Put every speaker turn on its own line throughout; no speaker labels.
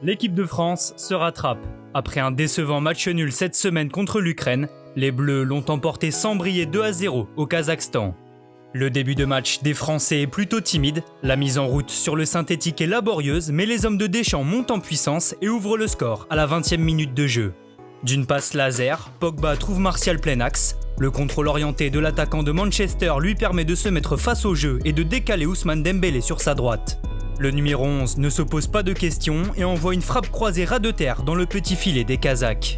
L'équipe de France se rattrape. Après un décevant match nul cette semaine contre l'Ukraine, les Bleus l'ont emporté sans briller 2-0 au Kazakhstan. Le début de match des Français est plutôt timide, la mise en route sur le synthétique est laborieuse, mais les hommes de Deschamps montent en puissance et ouvrent le score à la 20e minute de jeu. D'une passe laser, Pogba trouve Martial plein axe. Le contrôle orienté de l'attaquant de Manchester lui permet de se mettre face au jeu et de décaler Ousmane Dembélé sur sa droite. Le numéro 11 ne se pose pas de questions et envoie une frappe croisée ras de terre dans le petit filet des Kazakhs.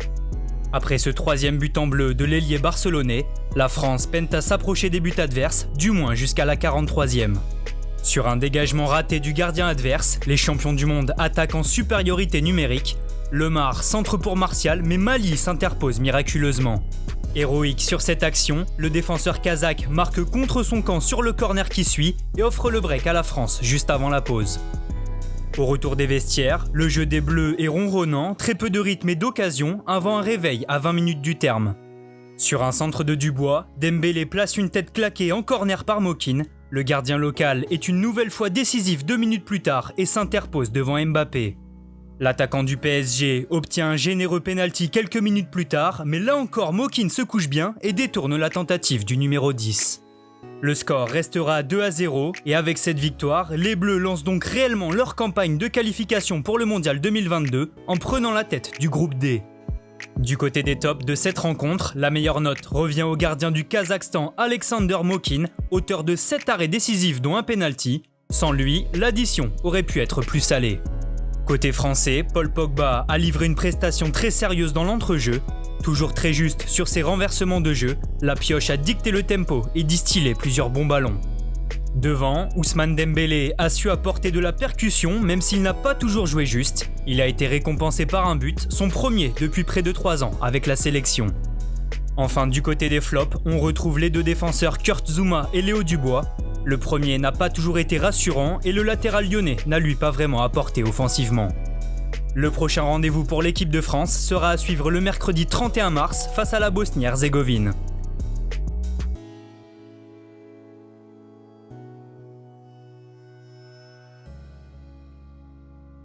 Après ce troisième but en bleu de l'ailier barcelonais, la France peine à s'approcher des buts adverses, du moins jusqu'à la 43e. Sur un dégagement raté du gardien adverse, les champions du monde attaquent en supériorité numérique. Lemar centre pour Martial, mais Mali s'interpose miraculeusement. Héroïque sur cette action, le défenseur kazakh marque contre son camp sur le corner qui suit et offre le break à la France juste avant la pause. Au retour des vestiaires, le jeu des Bleus est ronronnant, très peu de rythme et d'occasion avant un réveil à 20 minutes du terme. Sur un centre de Dubois, Dembélé place une tête claquée en corner par Mokin. Le gardien local est une nouvelle fois décisif 2 minutes plus tard et s'interpose devant Mbappé. L'attaquant du PSG obtient un généreux pénalty quelques minutes plus tard, mais là encore Mokin se couche bien et détourne la tentative du numéro 10. Le score restera 2-0 et avec cette victoire, les Bleus lancent donc réellement leur campagne de qualification pour le Mondial 2022 en prenant la tête du groupe D. Du côté des tops de cette rencontre, la meilleure note revient au gardien du Kazakhstan Alexander Mokin, auteur de 7 arrêts décisifs dont un pénalty. Sans lui, l'addition aurait pu être plus salée. Côté français, Paul Pogba a livré une prestation très sérieuse dans l'entrejeu. Toujours très juste sur ses renversements de jeu, la pioche a dicté le tempo et distillé plusieurs bons ballons. Devant, Ousmane Dembélé a su apporter de la percussion même s'il n'a pas toujours joué juste. Il a été récompensé par un but, son premier depuis près de 3 ans avec la sélection. Enfin, du côté des flops, on retrouve les deux défenseurs Kurt Zouma et Léo Dubois. Le premier n'a pas toujours été rassurant et le latéral lyonnais n'a lui pas vraiment apporté offensivement. Le prochain rendez-vous pour l'équipe de France sera à suivre le mercredi 31 mars face à la Bosnie-Herzégovine.